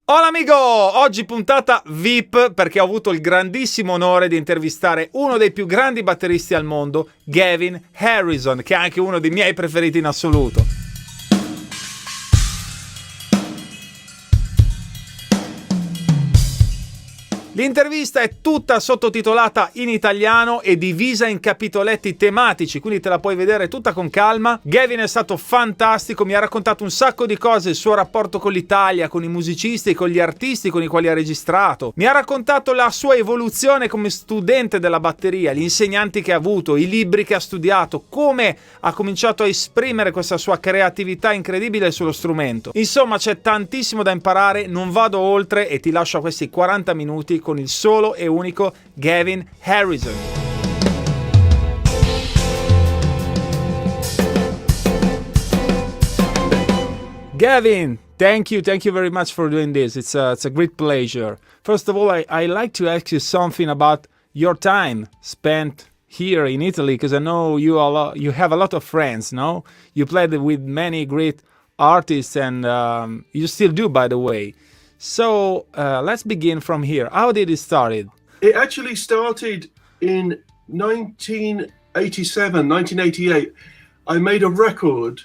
Hola amigo! Oggi puntata VIP perché ho avuto il grandissimo onore di intervistare uno dei più grandi batteristi al mondo, Gavin Harrison, che è anche uno dei miei preferiti in assoluto. L'intervista è tutta sottotitolata in italiano e divisa in capitoletti tematici, quindi te la puoi vedere tutta con calma. Gavin è stato fantastico, mi ha raccontato un sacco di cose, il suo rapporto con l'Italia, con i musicisti, con gli artisti con i quali ha registrato. Mi ha raccontato la sua evoluzione come studente della batteria, gli insegnanti che ha avuto, i libri che ha studiato, come ha cominciato a esprimere questa sua creatività incredibile sullo strumento. Insomma, c'è tantissimo da imparare, non vado oltre e ti lascio a questi 40 minuti con il solo e unico Gavin Harrison. Gavin, thank you very much for doing this. It's a great pleasure. First of all, I like to ask you something about your time spent here in Italy, because I know you have a lot of friends, no? You played with many great artists, and you still do, by the way. So let's begin from here. How did it start? It actually started in 1987, 1988. I made a record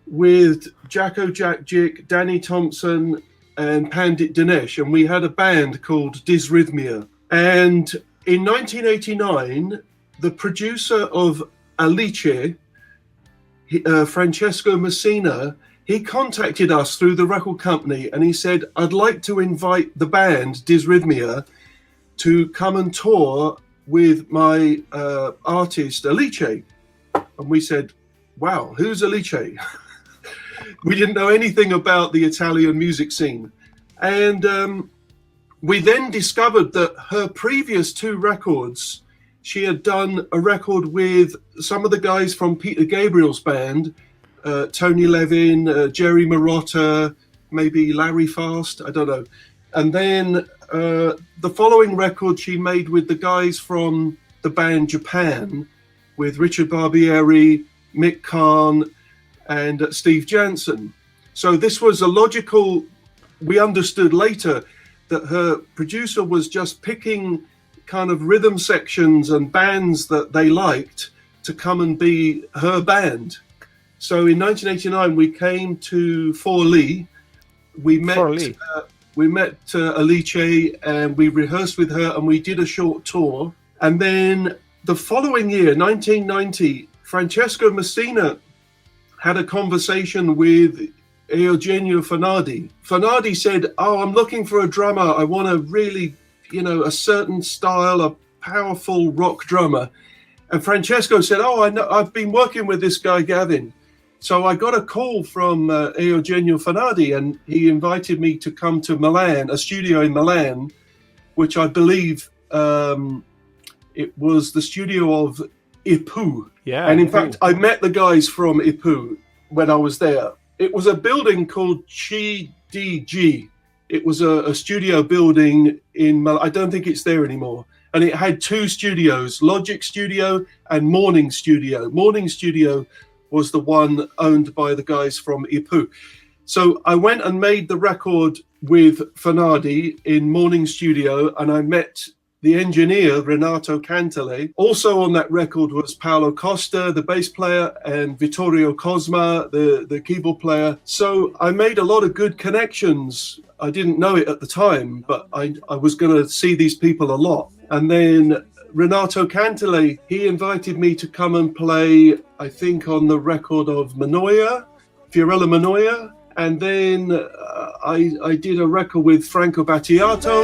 with Jacko Jack Jick, Danny Thompson, and Pandit Dinesh, and we had a band called Dysrhythmia. And in 1989, the producer of Alice, Francesco Messina, he contacted us through the record company and he said, I'd like to invite the band Dysrhythmia to come and tour with my artist Alice. And we said, wow, who's Alice? We didn't know anything about the Italian music scene. And we then discovered that her previous two records, she had done a record with some of the guys from Peter Gabriel's band, Tony Levin, Jerry Marotta, maybe Larry Fast, I don't know. And then the following record she made with the guys from the band Japan, with Richard Barbieri, Mick Kahn, and Steve Jansen. So this was a logical, we understood later that her producer was just picking kind of rhythm sections and bands that they liked to come and be her band. So in 1989, we came to Forlì. We met Alice and we rehearsed with her and we did a short tour. And then the following year, 1990, Francesco Messina had a conversation with Eugenio Fanardi. Fanardi said, I'm looking for a drummer. I want a really, a certain style, a powerful rock drummer. And Francesco said, I know, I've been working with this guy, Gavin. So I got a call from Eugenio Fanardi, and he invited me to come to Milan, a studio in Milan, which I believe it was the studio of Ipu. Yeah. And in fact, I met the guys from Ipu when I was there. It was a building called CDG. It was a studio building in Milan. I don't think it's there anymore. And it had two studios, Logic Studio and Morning Studio. Morning Studio was the one owned by the guys from Ipu. So I went and made the record with Fanardi in Morning Studio, and I met the engineer, Renato Cantale. Also on that record was Paolo Costa, the bass player, and Vittorio Cosma, the keyboard player. So I made a lot of good connections. I didn't know it at the time, but I was going to see these people a lot. And then Renato Cantale, he invited me to come and play, I think, on the record of Manoia, Fiorella Manoia. And then I did a record with Franco Battiato.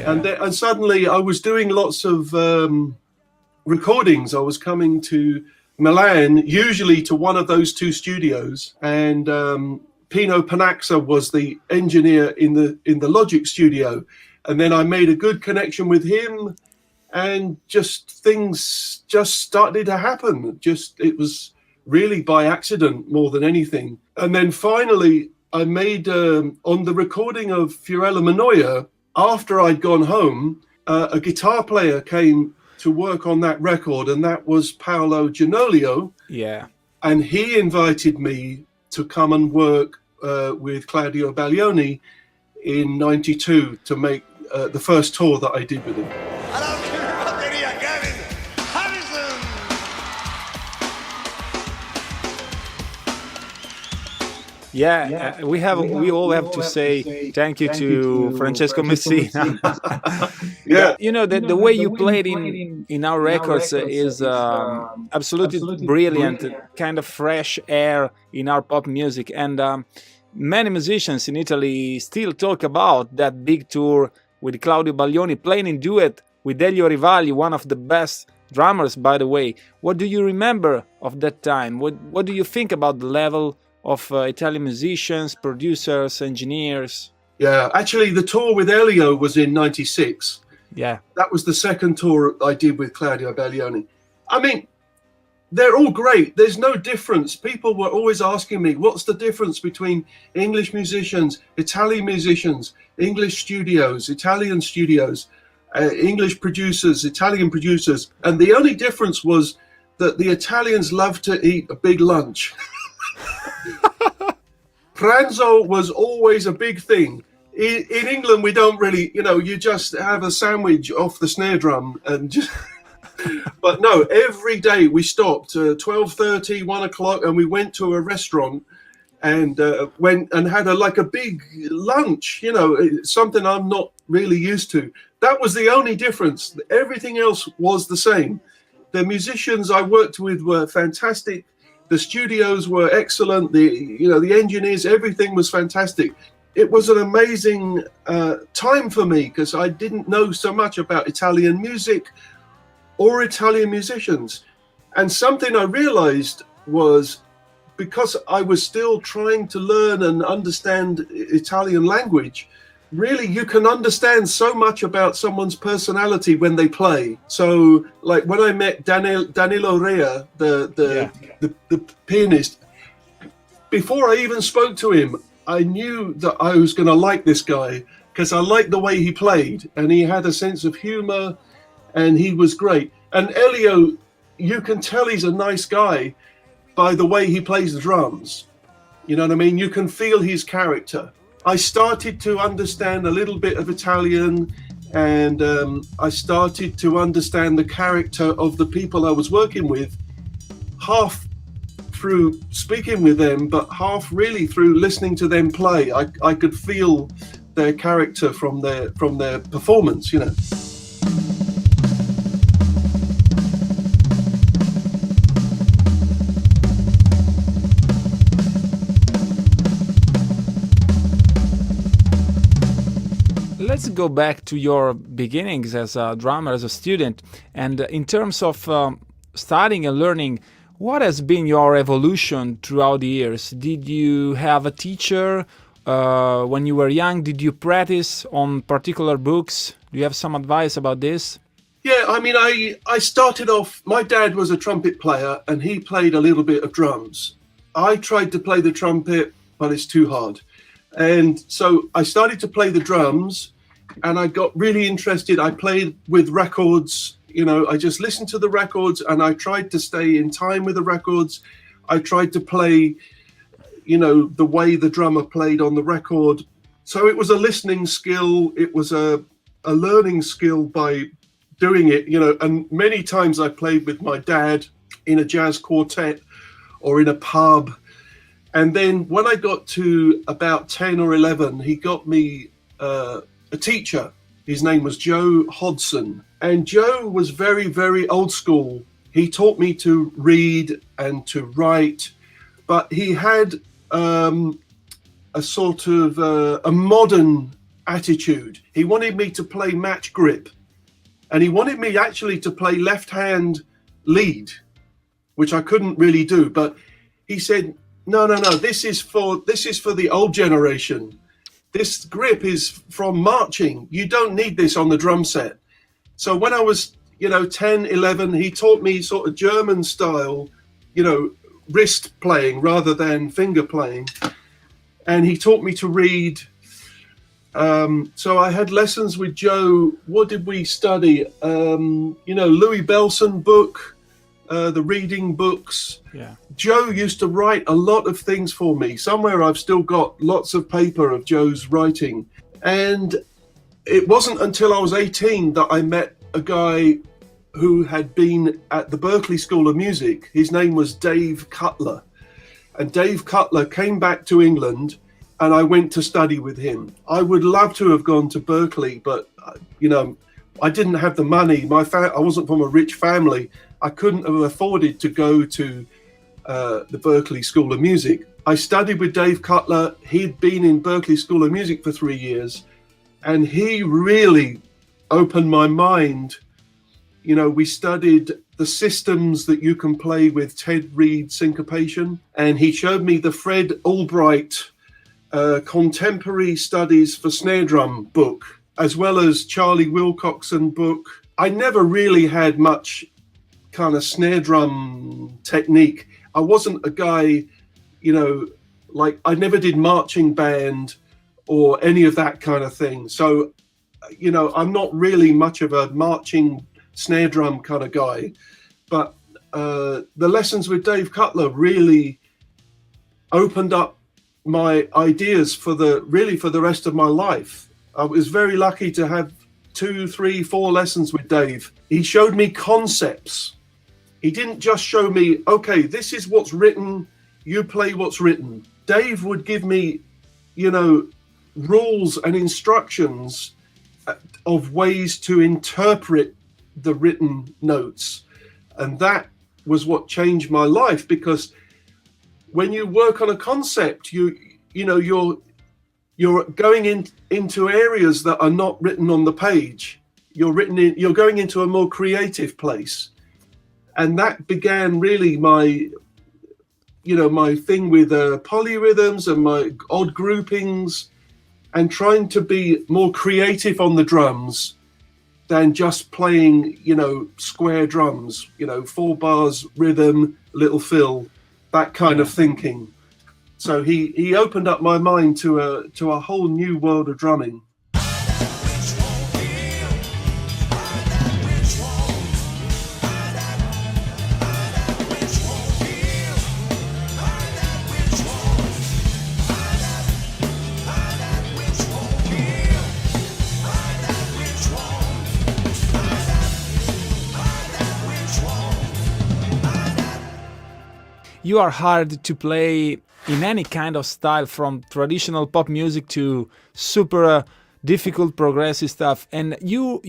And suddenly I was doing lots of recordings. I was coming to Milan, usually to one of those two studios. And Pino Panaxa was the engineer in the Logic studio. And then I made a good connection with him, and things started to happen. It was really by accident more than anything. And then finally I made, on the recording of Fiorella Manoia, after I'd gone home, a guitar player came to work on that record, and that was Paolo Giannolio. Yeah. And he invited me to come and work with Claudio Baglioni in '92 to make the first tour that I did with him. Gavin Harrison. Yeah, we all have to say thank you to Francesco Messina. Yeah. You know, the way you played in our records is absolutely brilliant, kind of fresh air in our pop music. And many musicians in Italy still talk about that big tour with Claudio Baglioni, playing in duet with Elio Rivalli, one of the best drummers, by the way. What do you remember of that time? What do you think about the level of Italian musicians, producers, engineers? Yeah, actually, the tour with Elio was in '96. Yeah. That was the second tour I did with Claudio Baglioni. I mean, they're all great. There's no difference. People were always asking me, what's the difference between English musicians, Italian musicians, English studios, Italian studios, English producers, Italian producers? And the only difference was that the Italians love to eat a big lunch. Pranzo was always a big thing. In England, we don't really, you just have a sandwich off the snare drum and just... But no, every day we stopped 12:30, 1 o'clock, and we went to a restaurant and went and had a big lunch, something I'm not really used to. That was the only difference. Everything else was the same. The musicians I worked with were fantastic. The studios were excellent. The engineers, everything was fantastic. It was an amazing time for me because I didn't know so much about Italian music or Italian musicians. And something I realized was, because I was still trying to learn and understand Italian language, really you can understand so much about someone's personality when they play. So like when I met Danilo Rea, the pianist, before I even spoke to him, I knew that I was going to like this guy because I liked the way he played and he had a sense of humor and he was great. And Elio, you can tell he's a nice guy by the way he plays the drums. You know what I mean? You can feel his character. I started to understand a little bit of Italian and I started to understand the character of the people I was working with, half through speaking with them, but half really through listening to them play. I could feel their character from their performance, Let's go back to your beginnings as a drummer, as a student. And in terms of studying and learning, what has been your evolution throughout the years? Did you have a teacher when you were young? Did you practice on particular books? Do you have some advice about this? Yeah, I mean, I started off, my dad was a trumpet player and he played a little bit of drums. I tried to play the trumpet, but it's too hard. And so I started to play the drums and I got really interested. I played with records, I just listened to the records and I tried to stay in time with the records. I tried to play, the way the drummer played on the record. So it was a listening skill. It was a learning skill by doing it, and many times I played with my dad in a jazz quartet or in a pub. And then when I got to about 10 or 11, he got me a teacher. His name was Joe Hodson. And Joe was very, very old school. He taught me to read and to write, but he had a sort of a modern attitude. He wanted me to play match grip. And he wanted me actually to play left-hand lead, which I couldn't really do. But he said, no, this is for the old generation. This grip is from marching. You don't need this on the drum set. So when I was, 10, 11, he taught me sort of German style, wrist playing rather than finger playing. And he taught me to read. So I had lessons with Joe. What did we study? Louis Belson book, the reading books. Yeah. Joe used to write a lot of things for me. Somewhere I've still got lots of paper of Joe's writing. And it wasn't until I was 18 that I met a guy who had been at the Berklee School of Music. His name was Dave Cutler. And Dave Cutler came back to England, and I went to study with him. I would love to have gone to Berklee, but, I didn't have the money. I wasn't from a rich family. I couldn't have afforded to go to the Berklee School of Music. I studied with Dave Cutler. He'd been in Berklee School of Music for 3 years, and he really opened my mind. We studied the systems that you can play with Ted Reed syncopation, and he showed me the Fred Albright Contemporary Studies for Snare Drum book, as well as Charlie Wilcoxon book. I never really had much kind of snare drum technique. I wasn't a guy, I never did marching band or any of that kind of thing. So, I'm not really much of a marching snare drum kind of guy. But the lessons with Dave Cutler really opened up my ideas for the rest of my life. I was very lucky to have 2, 3, 4 lessons with Dave. He showed me concepts. He didn't just show me, okay, this is what's written, you play what's written. Dave would give me, rules and instructions of ways to interpret the written notes. And that was what changed my life, because when you work on a concept, you're going into areas that are not written on the page. You're going into a more creative place. And that began really my thing with polyrhythms and my odd groupings, and trying to be more creative on the drums than just playing, square drums, 4 bars, rhythm, little fill, that kind of thinking. So he opened up my mind to a whole new world of drumming. You are hard to play in any kind of style, from traditional pop music to super difficult progressive stuff, and you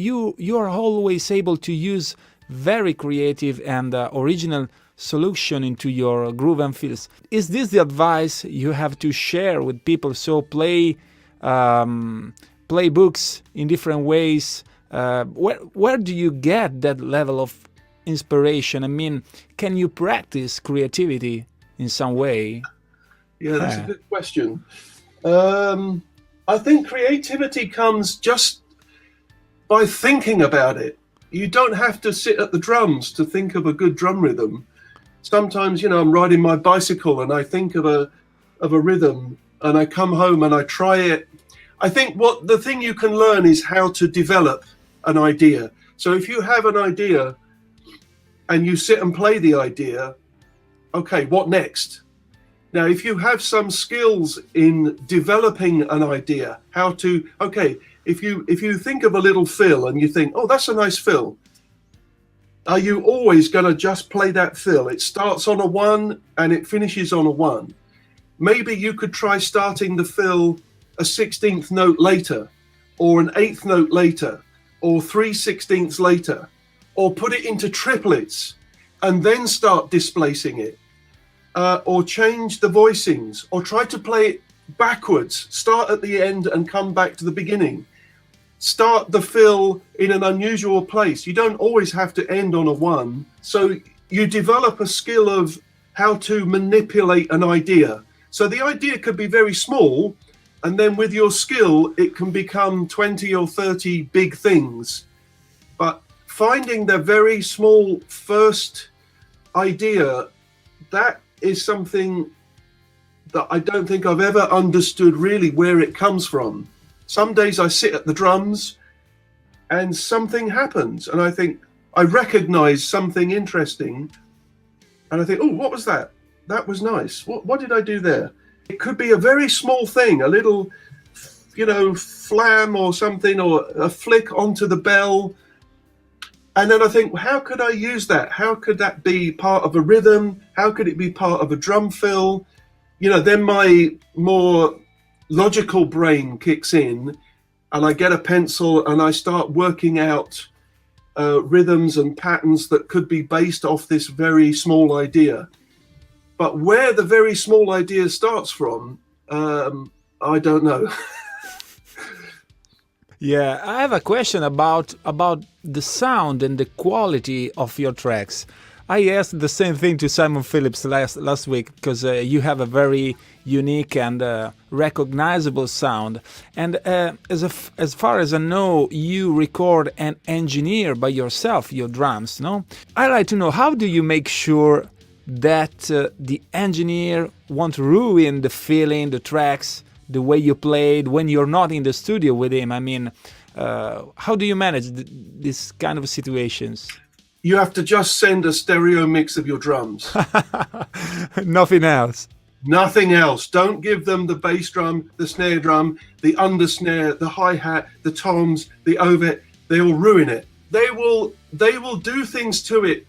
are always able to use very creative and original solution into your groove and feels. Is this the advice you have to share with people? So play books in different ways. Where do you get that level of inspiration? I mean, can you practice creativity in some way? Yeah, that's a good question. I think creativity comes just by thinking about it. You don't have to sit at the drums to think of a good drum rhythm. Sometimes, I'm riding my bicycle and I think of a rhythm, and I come home and I try it. I think the thing you can learn is how to develop an idea. So if you have an idea and you sit and play the idea, okay, what next? Now, if you have some skills in developing an idea, if you think of a little fill and you think, oh, that's a nice fill, are you always going to just play that fill? It starts on a 1 and it finishes on a 1. Maybe you could try starting the fill a 16th note later, or an 8th note later, or 3/16ths later, or put it into triplets and then start displacing it. Or change the voicings, or try to play it backwards. Start at the end and come back to the beginning. Start the fill in an unusual place. You don't always have to end on a 1. So you develop a skill of how to manipulate an idea. So the idea could be very small, and then with your skill, it can become 20 or 30 big things. But finding the very small first idea, that is something that I don't think I've ever understood really where it comes from. Some days I sit at the drums and something happens and I think I recognize something interesting, and I think, oh, what was that? That was nice. What did I do there? It could be a very small thing, a little, flam or something, or a flick onto the bell. And then I think, how could I use that? How could that be part of a rhythm? How could it be part of a drum fill? Then my more logical brain kicks in, and I get a pencil and I start working out rhythms and patterns that could be based off this very small idea. But where the very small idea starts from, I don't know. Yeah, I have a question about the sound and the quality of your tracks. I asked the same thing to Simon Phillips last week, because you have a very unique and recognizable sound. And as far as I know, you record and engineer by yourself your drums, no? I'd like to know, how do you make sure that the engineer won't ruin the feeling, the tracks, the way you played when you're not in the studio with him? I mean, how do you manage this kind of situations? You have to just send a stereo mix of your drums. Nothing else. Nothing else. Don't give them the bass drum, the snare drum, the under snare, the hi-hat, the toms, the overhead. They will ruin it. They will do things to it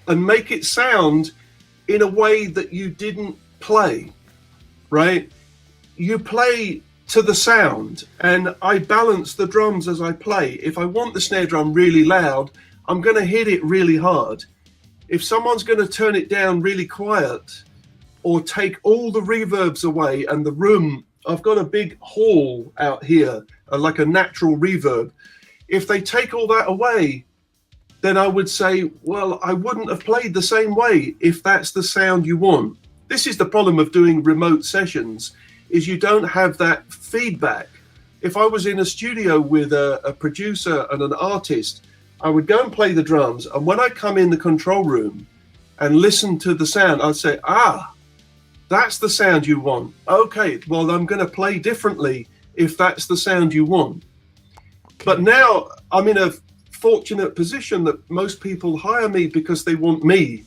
and make it sound in a way that you didn't play, right? You play to the sound, and I balance the drums as I play. If I want the snare drum really loud, I'm going to hit it really hard. If someone's going to turn it down really quiet or take all the reverbs away and the room, I've got a big hall out here, like a natural reverb. If they take all that away, then I would say, well, I wouldn't have played the same way if that's the sound you want. This is the problem of doing remote sessions, is you don't have that feedback. If I was in a studio with a producer and an artist, I would go and play the drums, and when I come in the control room and listen to the sound, I'd say, that's the sound you want. Okay, well, I'm going to play differently if that's the sound you want. Okay. But now I'm in a fortunate position that most people hire me because they want me.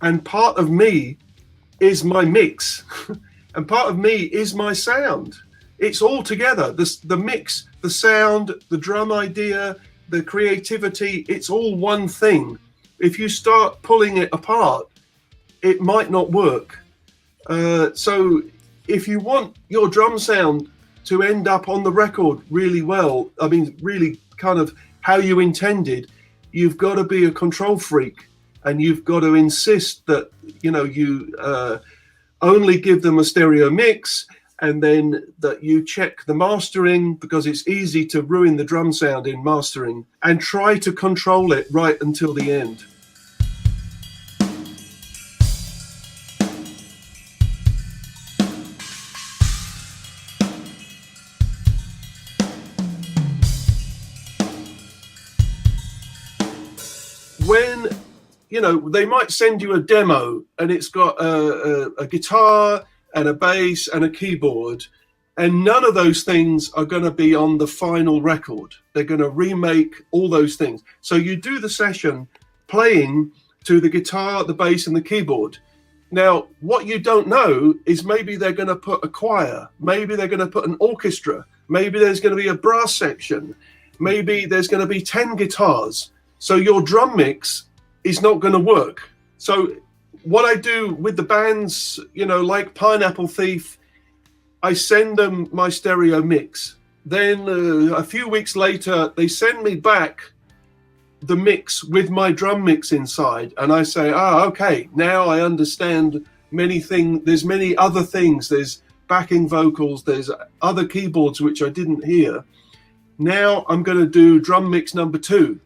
And part of me is my mix. And part of me is my sound. It's all together. The mix, the sound, the drum idea, the creativity, it's all one thing. If you start pulling it apart, it might not work. So if you want your drum sound to end up on the record really well, I mean, really kind of how you intended, you've got to be a control freak, and you've got to insist that, you only give them a stereo mix, and then that you check the mastering, because it's easy to ruin the drum sound in mastering, and try to control it right until the end. When, they might send you a demo and it's got a guitar and a bass and a keyboard, and none of those things are going to be on the final record. They're going to remake all those things. So you do the session playing to the guitar, the bass, and the keyboard. Now, what you don't know is maybe they're going to put a choir, maybe they're going to put an orchestra, maybe there's going to be a brass section, maybe there's going to be 10 guitars. So your drum mix is not going to work. So what I do with the bands, like Pineapple Thief, I send them my stereo mix. Then a few weeks later, they send me back the mix with my drum mix inside. And I say, okay, now I understand many things. There's many other things. There's backing vocals. There's other keyboards, which I didn't hear. Now I'm going to do drum mix number 2.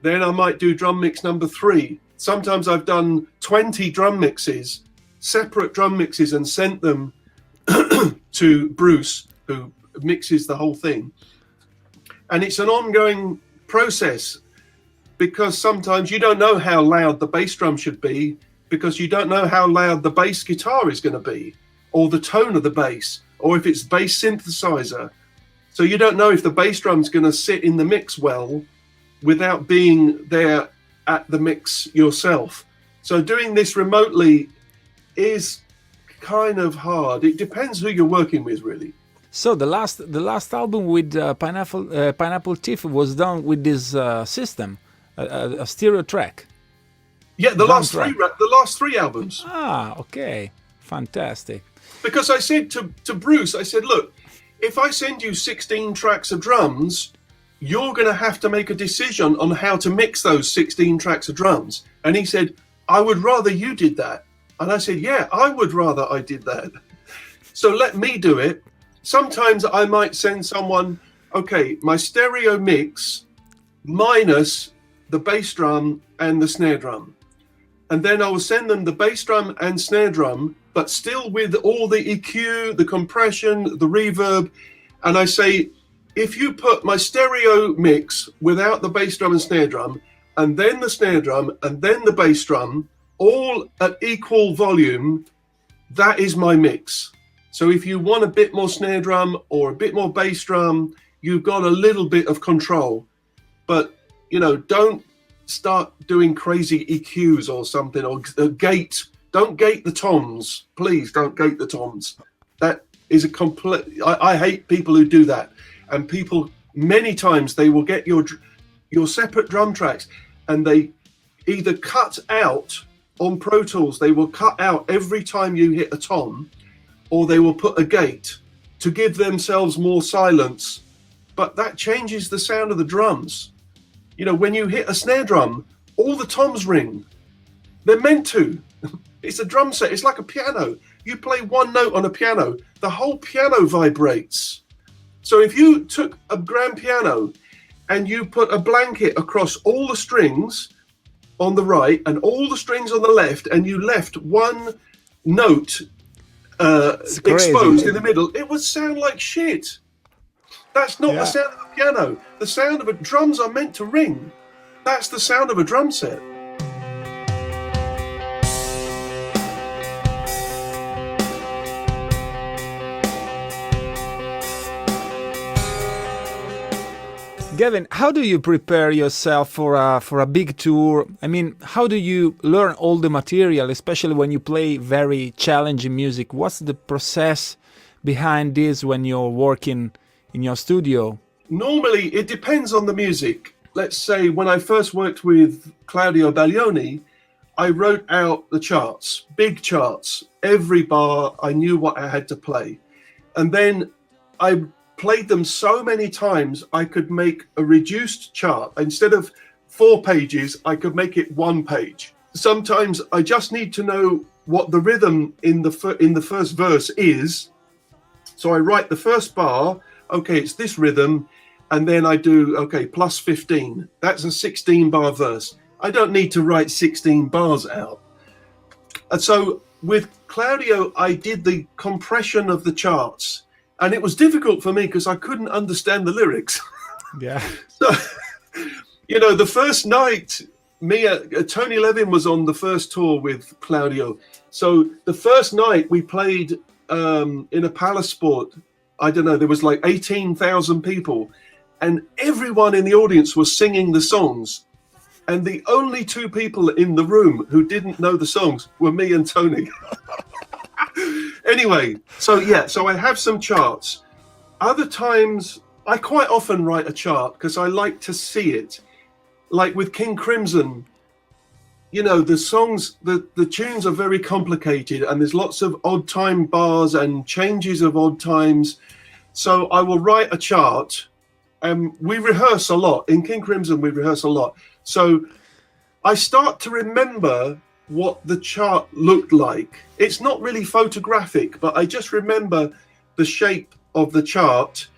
Then I might do drum mix number 3. Sometimes I've done 20 drum mixes, separate drum mixes, and sent them to Bruce, who mixes the whole thing. And it's an ongoing process, because sometimes you don't know how loud the bass drum should be, because you don't know how loud the bass guitar is going to be, or the tone of the bass, or if it's bass synthesizer. So you don't know if the bass drum's going to sit in the mix well without being there at the mix yourself. So doing this remotely is kind of hard. It depends who you're working with, really. So the last album with Pineapple Thief was done with this system, a stereo track. Yeah, the last three albums. Ah, okay, fantastic. Because I said to Bruce, I said, look, if I send you 16 tracks of drums, you're going to have to make a decision on how to mix those 16 tracks of drums. And he said, I would rather you did that. And I said, yeah, I would rather I did that. So let me do it. Sometimes I might send someone, okay, my stereo mix minus the bass drum and the snare drum. And then I will send them the bass drum and snare drum, but still with all the EQ, the compression, the reverb. And I say, if you put my stereo mix without the bass drum and snare drum, and then the snare drum, and then the bass drum, all at equal volume, that is my mix. So if you want a bit more snare drum or a bit more bass drum, you've got a little bit of control. But, you know, don't start doing crazy EQs or something, or gate. Don't gate the toms. Please don't gate the toms. That is a complete... I hate people who do that. And people, many times, they will get your separate drum tracks and they either cut out on Pro Tools, they will cut out every time you hit a tom, or they will put a gate to give themselves more silence. But that changes the sound of the drums. You know, when you hit a snare drum, all the toms ring. They're meant to. It's a drum set. It's like a piano. You play one note on a piano, the whole piano vibrates. So if you took a grand piano and you put a blanket across all the strings on the right and all the strings on the left, and you left one note exposed in the middle, it would sound like shit. That's not the sound of a piano. The sound of drums are meant to ring. That's the sound of a drum set. Gavin, how do you prepare yourself for a big tour? I mean, how do you learn all the material, especially when you play very challenging music? What's the process behind this when you're working in your studio? Normally, it depends on the music. Let's say when I first worked with Claudio Baglioni, I wrote out the charts, big charts. Every bar, I knew what I had to play. And then I played them so many times, I could make a reduced chart. Instead of 4 pages, I could make it 1 page. Sometimes I just need to know what the rhythm in the first verse is. So I write the first bar, okay, it's this rhythm, and then I do, okay, plus 15. That's a 16-bar verse. I don't need to write 16 bars out. And so with Claudio, I did the compression of the charts. And it was difficult for me because I couldn't understand the lyrics. Yeah. So, you know, the first night, Tony Levin was on the first tour with Claudio. So the first night we played in a Palace Sport. I don't know, there was like 18,000 people. And everyone in the audience was singing the songs. And the only 2 people in the room who didn't know the songs were me and Tony. Anyway, so I have some charts. Other times, I quite often write a chart because I like to see it. Like with King Crimson, you know, the songs, the tunes are very complicated and there's lots of odd time bars and changes of odd times. So I will write a chart and we rehearse a lot. In King Crimson, we rehearse a lot. So I start to remember what the chart looked like. It's not really photographic, but I just remember the shape of the chart.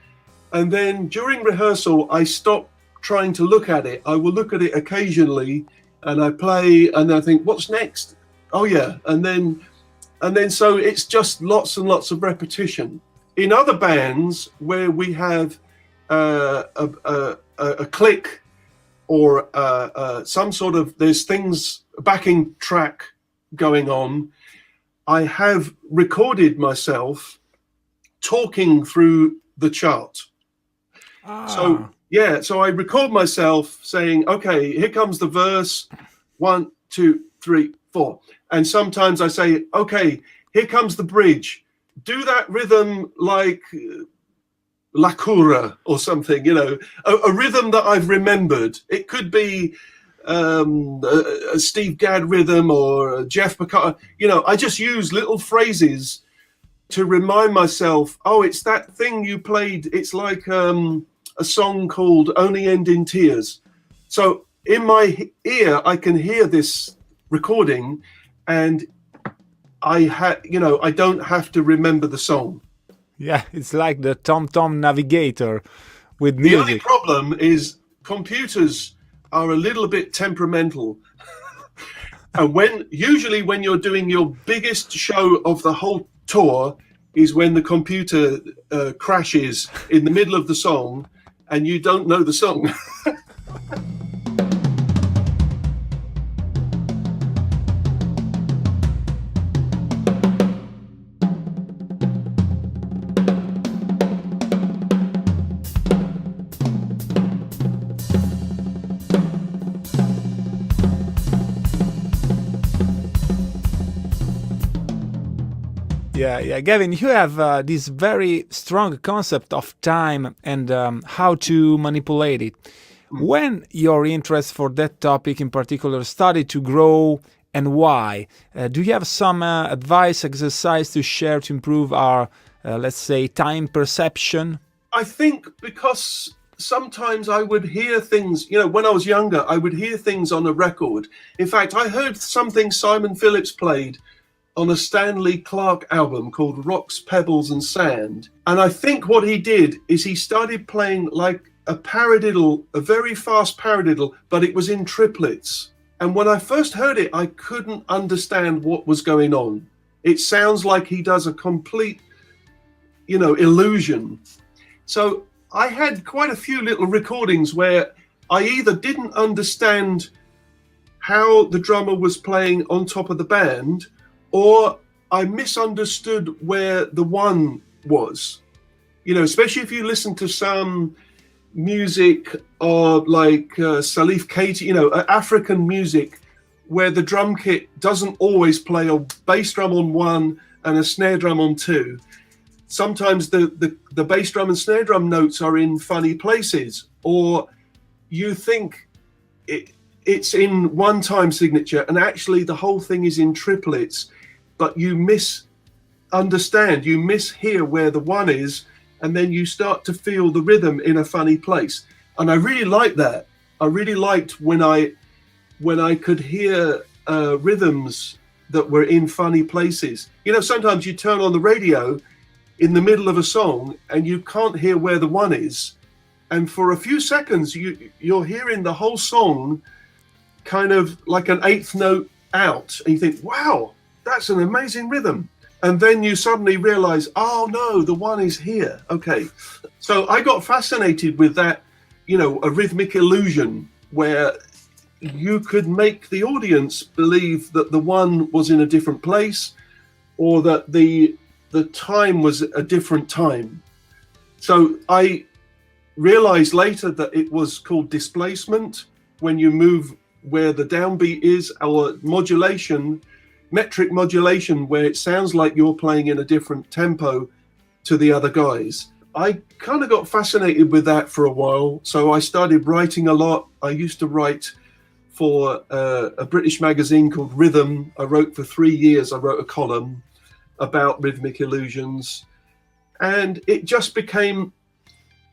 And then during rehearsal, I stop trying to look at it. I will look at it occasionally and I play and I think, what's next? Oh yeah. And then so it's just lots and lots of repetition. In other bands where we have a click or some sort of, there's things, backing track going on, I have recorded myself talking through the chart. So so I record myself saying, okay, here comes the verse, 1, 2, 3, 4. And sometimes I say, okay, here comes the bridge. Do that rhythm like La Cura or something, you know, a rhythm that I've remembered. It could be a Steve Gadd rhythm or a Jeff Piccard. You know, I just use little phrases to remind myself, oh, it's that thing you played. It's like a song called Only End in Tears. So in my ear, I can hear this recording, and I don't have to remember the song. Yeah, it's like the TomTom navigator with The only music. problem is computers are a little bit temperamental. And usually when you're doing your biggest show of the whole tour is when the computer crashes in the middle of the song and you don't know the song. Yeah, Gavin, you have this very strong concept of time and how to manipulate it. When your interest for that topic in particular started to grow, and why? Do you have some advice, exercise to share to improve our, let's say, time perception? I think because sometimes I would hear things, you know, when I was younger, I would hear things on a record. In fact, I heard something Simon Phillips played on a Stanley Clarke album called Rocks, Pebbles and Sand. And I think what he did is he started playing like a paradiddle, a very fast paradiddle, but it was in triplets. And when I first heard it, I couldn't understand what was going on. It sounds like he does a complete, you know, illusion. So I had quite a few little recordings where I either didn't understand how the drummer was playing on top of the band, or I misunderstood where the one was. You know, especially if you listen to some music of like Salif Keita, you know, African music, where the drum kit doesn't always play a bass drum on one and a snare drum on two. Sometimes the bass drum and snare drum notes are in funny places, or you think it's in one time signature and actually the whole thing is in triplets, but you misunderstand, you mishear where the one is, and then you start to feel the rhythm in a funny place. And I really liked that. I really liked when I could hear rhythms that were in funny places. You know, sometimes you turn on the radio in the middle of a song and you can't hear where the one is. And for a few seconds, you're hearing the whole song kind of like an eighth note out. And you think, wow, that's an amazing rhythm. And then you suddenly realize, oh no, the one is here. Okay. So I got fascinated with that, you know, a rhythmic illusion where you could make the audience believe that the one was in a different place, or that the time was a different time. So I realized later that it was called displacement, when you move where the downbeat is, or modulation, metric modulation, where it sounds like you're playing in a different tempo to the other guys. I kind of got fascinated with that for a while, so I started writing a lot. I used to write for a British magazine called Rhythm. I wrote for 3 years. I wrote a column about rhythmic illusions, and it just became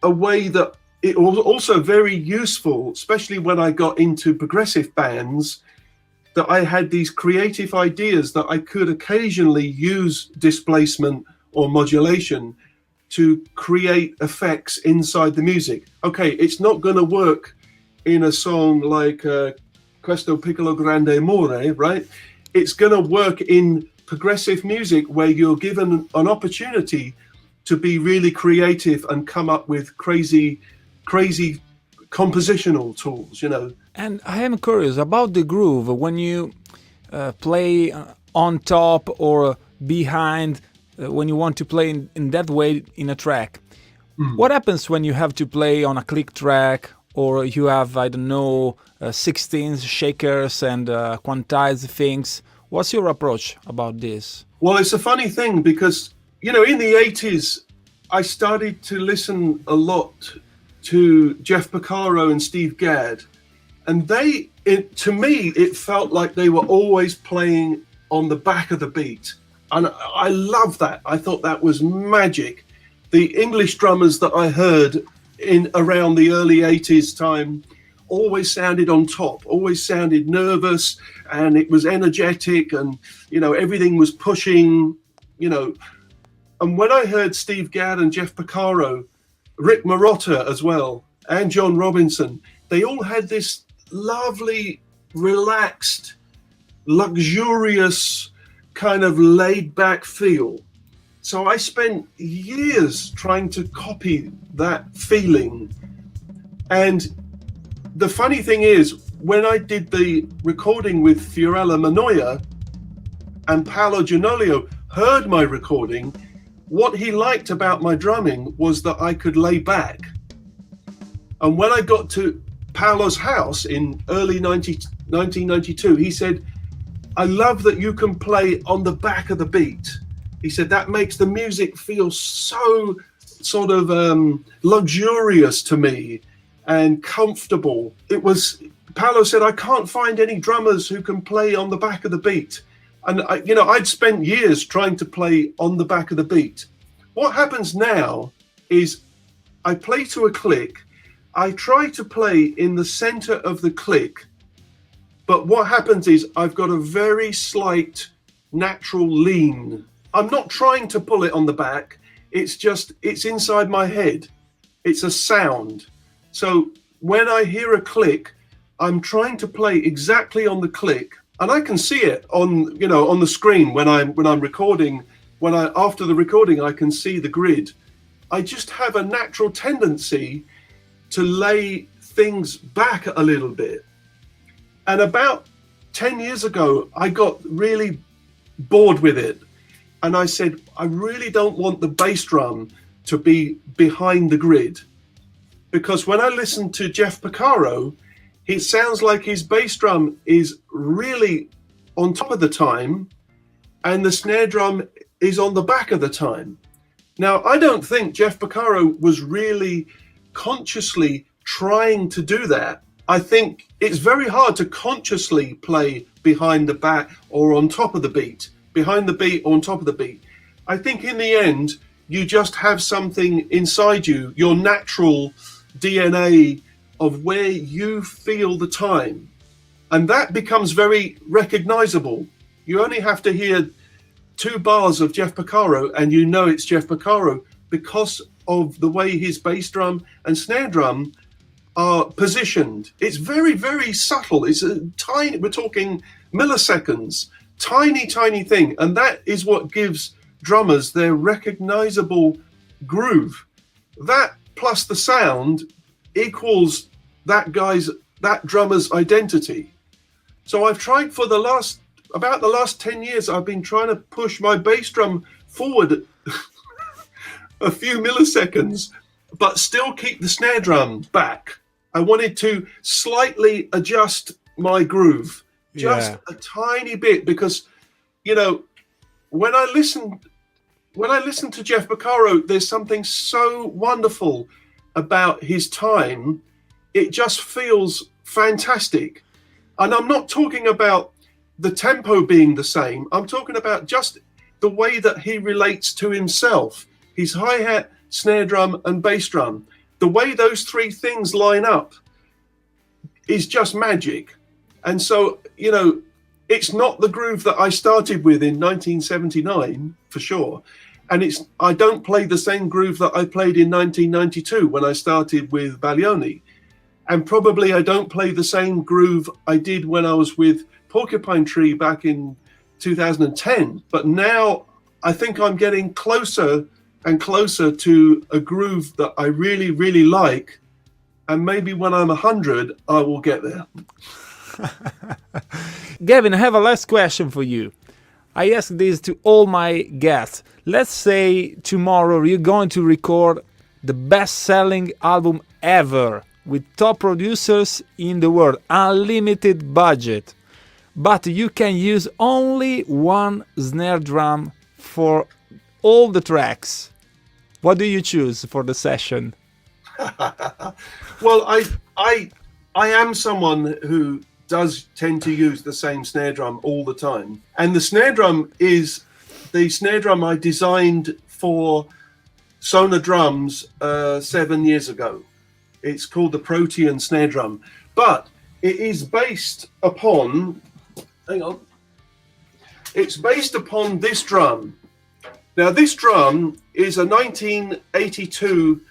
a way that it was also very useful, especially when I got into progressive bands, that I had these creative ideas that I could occasionally use displacement or modulation to create effects inside the music. Okay, it's not going to work in a song like Questo Piccolo Grande Amore, right? It's going to work in progressive music where you're given an opportunity to be really creative and come up with crazy compositional tools, you know. And I am curious about the groove. When you play on top or behind, when you want to play in that way in a track, what happens when you have to play on a click track or you have, I don't know, 16 shakers and quantize things? What's your approach about this? Well, it's a funny thing because, you know, in the 80s, I started to listen a lot to Jeff Porcaro and Steve Gadd. And to me, it felt like they were always playing on the back of the beat. And I love that. I thought that was magic. The English drummers that I heard in around the early 80s time always sounded on top, always sounded nervous, and it was energetic, and, you know, everything was pushing, you know. And when I heard Steve Gadd and Jeff Porcaro, Rick Marotta as well, and John Robinson, they all had this lovely, relaxed, luxurious, kind of laid-back feel. So I spent years trying to copy that feeling. And the funny thing is, when I did the recording with Fiorella Manoia, and Paolo Giannolio heard my recording, what he liked about my drumming was that I could lay back. And when I got to Paolo's house in early 1992, he said, "I love that you can play on the back of the beat." He said, "That makes the music feel so sort of luxurious to me and comfortable." Paolo said, "I can't find any drummers who can play on the back of the beat." And I'd spent years trying to play on the back of the beat. What happens now is I play to a click. I try to play in the center of the click. But what happens is I've got a very slight natural lean. I'm not trying to pull it on the back. It's inside my head. It's a sound. So when I hear a click, I'm trying to play exactly on the click. And I can see it on the screen when I'm recording. After the recording, I can see the grid. I just have a natural tendency to lay things back a little bit. And about 10 years ago, I got really bored with it. And I said, I really don't want the bass drum to be behind the grid. Because when I listen to Jeff Porcaro, it sounds like his bass drum is really on top of the time, and the snare drum is on the back of the time. Now, I don't think Jeff Porcaro was really consciously trying to do that. I think it's very hard to consciously play behind the back or on top of the beat, behind the beat or on top of the beat. I think in the end, you just have something inside you, your natural DNA of where you feel the time. And that becomes very recognizable. You only have to hear 2 bars of Jeff Porcaro and you know it's Jeff Porcaro because of the way his bass drum and snare drum are positioned. It's very, very subtle. It's a tiny, we're talking milliseconds, tiny, tiny thing. And that is what gives drummers their recognizable groove. That plus the sound equals that drummer's identity. So I've tried for about the last 10 years, I've been trying to push my bass drum forward a few milliseconds, but still keep the snare drum back. I wanted to slightly adjust my groove, just a tiny bit, because, when I listen to Jeff Porcaro, there's something so wonderful about his time. It just feels fantastic. And I'm not talking about the tempo being the same. I'm talking about just the way that he relates to himself, his hi-hat, snare drum, and bass drum. The way those 3 things line up is just magic. And so, it's not the groove that I started with in 1979, for sure. And I don't play the same groove that I played in 1992 when I started with Baglioni. And probably I don't play the same groove I did when I was with Porcupine Tree back in 2010. But now I think I'm getting closer and closer to a groove that I really, really like. And maybe when I'm 100, I will get there. Gavin, I have a last question for you. I ask this to all my guests. Let's say tomorrow you're going to record the best-selling album ever. with top producers in the world, unlimited budget, but you can use only one snare drum for all the tracks. What do you choose for the session? Well, I am someone who does tend to use the same snare drum all the time. And the snare drum is the snare drum I designed for Sonar drums 7 years ago. It's called the Protean snare drum. But it is based upon, hang on, it's based upon this drum. Now, this drum is a 1982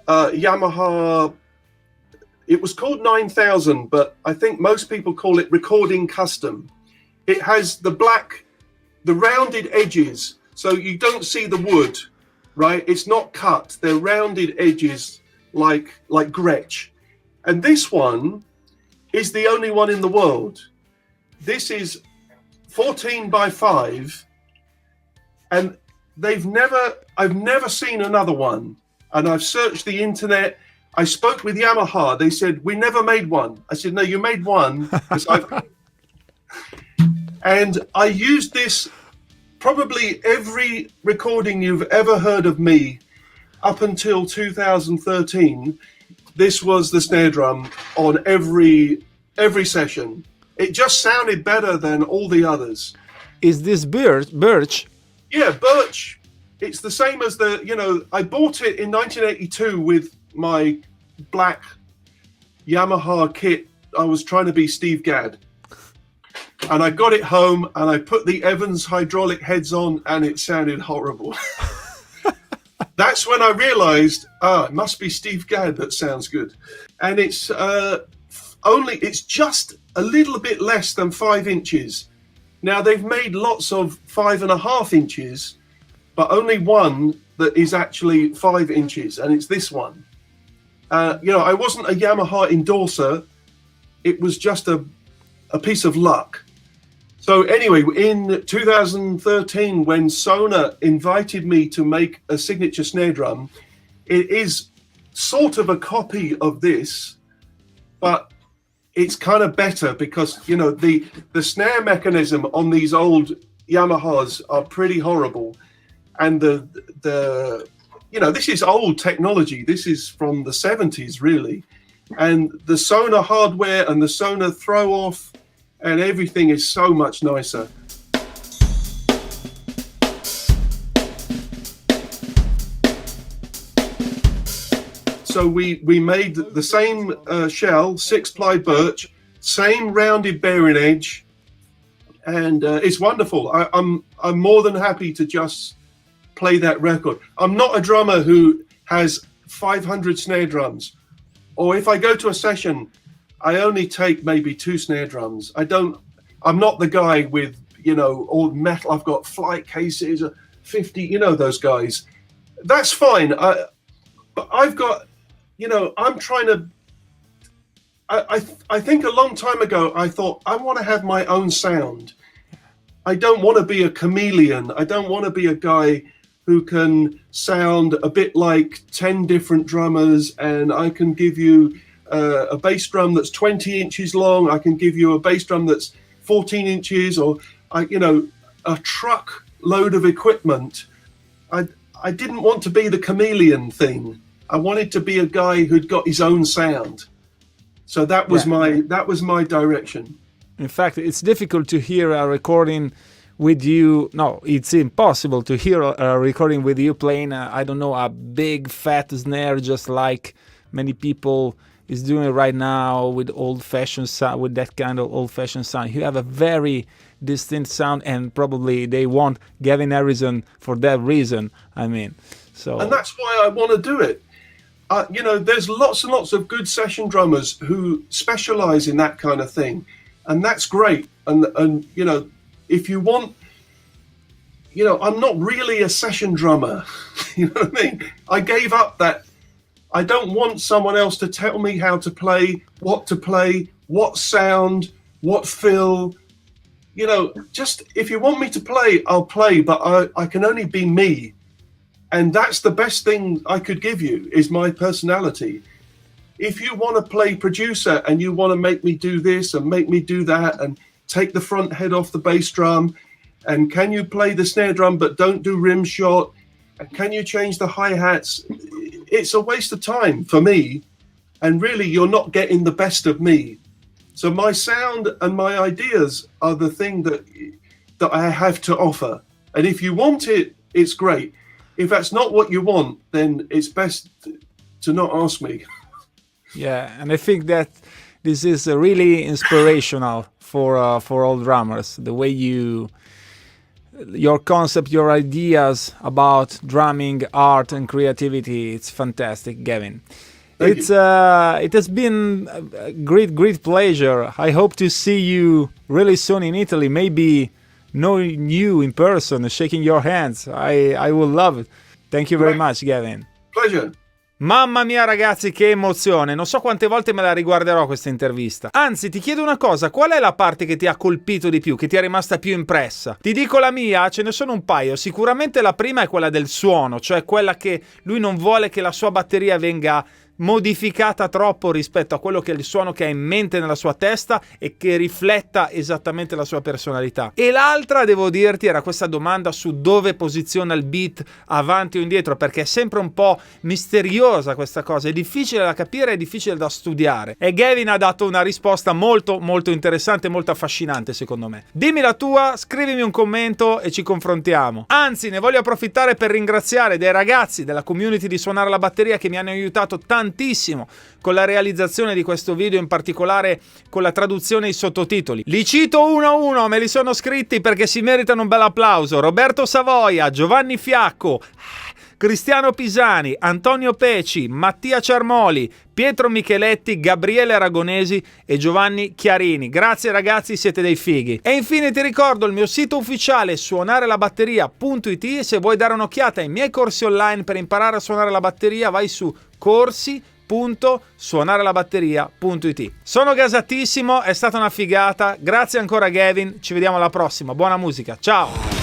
Yamaha. It was called 9000, but I think most people call it Recording Custom. It has the rounded edges, so you don't see the wood, right? It's not cut. They're rounded edges like Gretsch. And this one is the only one in the world. This is 14 by 5, and I've never seen another one. And I've searched the internet. I spoke with Yamaha. They said, we never made one. I said, no, you made one. And I used this probably every recording you've ever heard of me up until 2013. This was the snare drum on every session. It just sounded better than all the others. Is this birch? Yeah, birch. It's the same as I bought it in 1982 with my black Yamaha kit. I was trying to be Steve Gadd. And I got it home and I put the Evans hydraulic heads on and it sounded horrible. That's when I realized, it must be Steve Gadd that sounds good. And it's just a little bit less than 5 inches. Now they've made lots of 5.5 inches, but only one that is actually 5 inches, and it's this one. I wasn't a Yamaha endorser. It was just a piece of luck. So anyway, in 2013, when Sonar invited me to make a signature snare drum, it is sort of a copy of this, but it's kind of better because, the snare mechanism on these old Yamahas are pretty horrible. And this is old technology. This is from the 70s, really. And the Sonar hardware and the Sonar throw off and everything is so much nicer. So we made the same shell, 6-ply birch, same rounded bearing edge, and it's wonderful. I'm more than happy to just play that record. I'm not a drummer who has 500 snare drums, or if I go to a session, I only take maybe 2 snare drums. I'm not the guy with, all metal. I've got flight cases, 50, those guys. That's fine. But I've got, I'm trying to, I think a long time ago, I thought I want to have my own sound. I don't want to be a chameleon. I don't want to be a guy who can sound a bit like 10 different drummers, and I can give you a bass drum that's 20 inches long. I can give you a bass drum that's 14 inches, or a truck load of equipment. I didn't want to be the chameleon thing. I wanted to be a guy who'd got his own sound. So that was my direction. In fact, it's difficult to hear a recording with you. No, it's impossible to hear a recording with you playing, a big fat snare, just like many people is doing right now with old-fashioned sound, with that kind of old-fashioned sound. You have a very distinct sound, and probably they want Gavin Harrison for that reason. And that's why I want to do it. There's lots and lots of good session drummers who specialize in that kind of thing, and that's great. And if you want, I'm not really a session drummer. You know what I mean? I gave up that. I don't want someone else to tell me how to play, what sound, what fill. Just if you want me to play, I'll play, but I can only be me. And that's the best thing I could give you, is my personality. if you want to play producer and you want to make me do this and make me do that and take the front head off the bass drum, and can you play the snare drum but don't do rim shot, and can you change the hi-hats, it's a waste of time for me, and really you're not getting the best of me. So my sound and my ideas are the thing that I have to offer, and if you want it, it's great. If that's not what you want, then it's best to not ask me. Yeah, and I think that this is really inspirational for all drummers. The way your concept, your ideas about drumming, art, and creativity, it's fantastic, Gavin. It has been a great pleasure. I hope to see you really soon in Italy. Maybe knowing you in person, shaking your hands. I will love it. Thank you very much, Gavin. Pleasure. Mamma mia ragazzi, che emozione, non so quante volte me la riguarderò questa intervista. Anzi, ti chiedo una cosa, qual è la parte che ti ha colpito di più, che ti è rimasta più impressa? Ti dico la mia, ce ne sono un paio. Sicuramente la prima è quella del suono, cioè quella che lui non vuole che la sua batteria venga modificata troppo rispetto a quello che è il suono che ha in mente nella sua testa e che rifletta esattamente la sua personalità. E l'altra, devo dirti, era questa domanda su dove posiziona il beat, avanti o indietro, perché è sempre un po' misteriosa questa cosa, è difficile da capire, è difficile da studiare, e Gavin ha dato una risposta molto interessante, molto affascinante secondo me. Dimmi la tua, scrivimi un commento e ci confrontiamo. Anzi, ne voglio approfittare per ringraziare dei ragazzi della community di Suonare la batteria che mi hanno aiutato tantissimo con la realizzazione di questo video, in particolare con la traduzione e i sottotitoli. Li cito uno a uno, me li sono scritti perché si meritano un bel applauso: Roberto Savoia, Giovanni Fiacco, Cristiano Pisani, Antonio Peci, Mattia Ciarmoli, Pietro Micheletti, Gabriele Aragonesi e Giovanni Chiarini. Grazie ragazzi, siete dei fighi. E infine ti ricordo il mio sito ufficiale suonarelabatteria.it, e se vuoi dare un'occhiata ai miei corsi online per imparare a suonare la batteria vai su corsi.suonarelabatteria.it. Sono gasatissimo, è stata una figata. Grazie ancora Gavin, ci vediamo alla prossima. Buona musica, ciao!